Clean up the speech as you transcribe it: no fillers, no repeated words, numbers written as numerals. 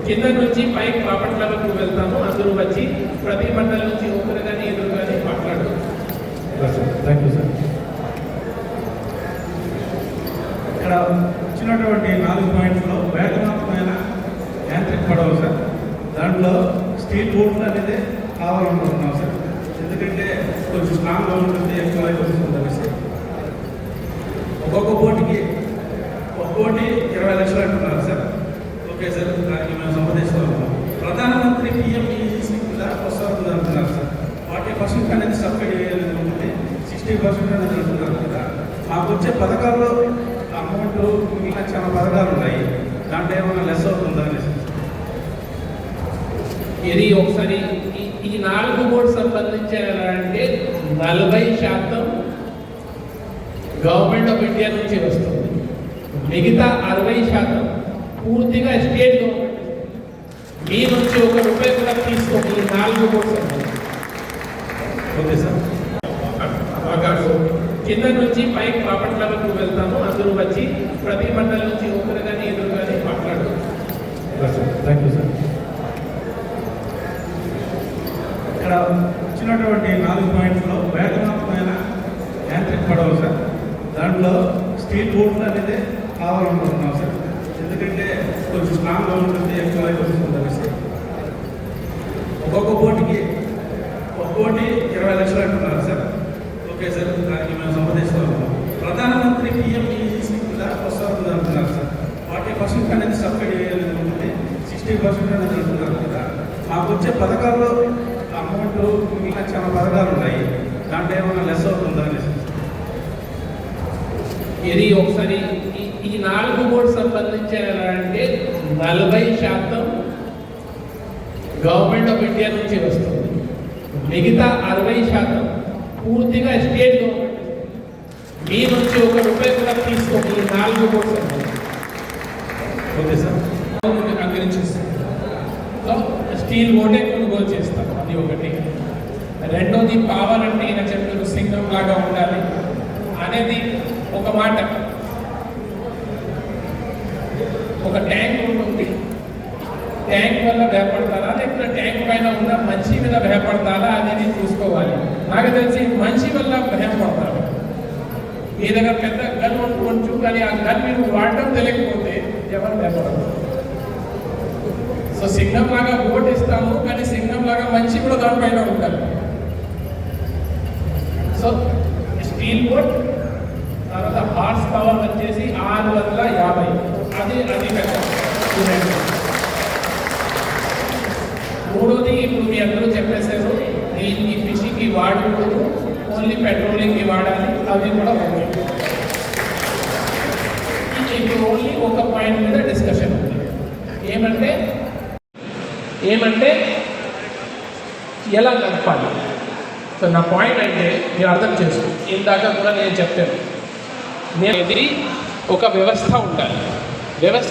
కింద నుంచి పైకి బాపట్లకు వెళ్తాము. అందరూ వచ్చి ప్రతి మండలం నుంచి ఒకరు కానీ ఎదురు కానీ మాట్లాడరు. Thank you sir. ఇక్కడ ఇచ్చినటువంటి 4 పాయింట్స్లో వేగవంతమైన యాంత్రిక పడవలు సార్, దాంట్లో స్టీల్ బోట్లు అనేది కావాలనుకుంటున్నాం సార్. ఎందుకంటే కొంచెం స్ట్రాంగ్గా ఉంటుంది, ఎక్కువ వస్తుంది అనేసి. ఒక్కొక్క బోటుకి 20 లక్షలు అంటున్నారు సార్. ఓకే సార్, దానికి మేము సంప్రదిస్తున్నాము. ప్రధానమంత్రి PMEGC కింద వస్తుంది అంటున్నారు సార్. 40% అనేది సబ్సిడీ ఉంటుంది, 60% అనేది అంటున్నారు కదా. మాకు వచ్చే పథకాల్లో అమౌంట్ ఇంకా చాలా పథకాలు ఉన్నాయి, దాంట్లో ఏమైనా లెస్ అవుతుందా అనేసి. ఇది ఒకసారి ఈ 4 బోర్డు సంబంధించాలంటే 40% గవర్నమెంట్ ఆఫ్ ఇండియా నుంచి వస్తుంది. మిగతా 60% పూర్తిగా స్టేట్ గవర్నమెంట్ మీ నుంచి ₹1 కూడా తీసుకోండి. ఈ 4 బోర్డు ఓకే సార్. కింద నుంచి పైకి బాపట్లకు వెళ్తాము. అందరూ వచ్చి ప్రతి మండలం నుంచి ఒకరు కానీ ఎదురు కానీ మాట్లాడరు. Thank you sir. ఇక్కడ ఇచ్చినటువంటి 4 పాయింట్స్లో వేగవంతమైన యాంత్రిక పడవలు సార్, దాంట్లో స్టీల్ బోట్లు అనేది కావాలనుకుంటున్నాం సార్. ఎందుకంటే కొంచెం స్ట్రాంగ్గా ఉంటుంది, ఎక్కువ వస్తుంది అనేసి. ఒక్కొక్క బోటుకి 20 లక్షలు అంటున్నారు సార్. ఓకే సార్, దానికి మేము సంప్రదిస్తున్నాము. ప్రధానమంత్రి PMEGC కింద వస్తుంది అంటున్నారు సార్. 40% అనేది సబ్సిడీ ఉంటుంది, 60% అనేది అంటున్నారు కదా. మాకు వచ్చే పథకాల్లో అమౌంట్ ఇంకా చాలా పథకాలు ఉన్నాయి, దాంట్లో ఏమైనా లెస్ అవుతుందా అనేసి. ఇది ఒకసారి ఈ 4 బోర్డు సంబంధించాలంటే 40% గవర్నమెంట్ ఆఫ్ ఇండియా నుంచి వస్తుంది. మిగతా 60% పూర్తిగా స్టేట్ గవర్నమెంట్ మీ నుంచి ₹1 కూడా తీసుకోండి. ఈ 4 బోర్డు ఓకే సార్. అంగరించేస్తాం. స్టీల్ బోటే కొనుగోలు చేస్తాం, అది ఒకటి. రెండోది పవర్ అంటే ఈయన చెప్పారు సింగం లాగా ఉండాలి అనేది ఒక మాట. ఒక ట్యాంక్ ఉంటుంది, ట్యాంక్ వల్ల భయపడతారా లేకపోతే ట్యాంక్ పైన ఉన్న మనిషి మీద భయపడతారా అనేది చూసుకోవాలి. నాకు తెలిసి మనిషి వల్ల భయపడతారు. మీ దగ్గర పెద్ద గన్ ఉండొచ్చు, కానీ ఆ గన్ మీరు వాడటం తెలియకపోతే ఎవరు భయపడరు. సో సింగం లాగా బోట్ ఇస్తాము, కానీ సింగం లాగా మనిషి కూడా దానిపైన ఉంటారు. సో స్టీల్ బోట్, తర్వాత హార్స్ పవర్ వచ్చేసి 650, అది పెద్ద. మూడోది ఇప్పుడు మీ అందరూ చెప్పేశారు, దీన్ని ఫిషింగ్కి వాడకూడదు, ఓన్లీ పెట్రోలింగ్కి వాడాలి, అది కూడా ఉంది. ఇప్పుడు ఓన్లీ ఒక పాయింట్ మీద డిస్కషన్ ఉంది. ఏమంటే ఎలా నడపాలి. సో నా పాయింట్ అంటే మీరు అర్థం చేసుకో, ఇందాక కూడా నేను చెప్పాను, నేను ఇది ఒక వ్యవస్థ ఉండాలి. వ్యవస్థ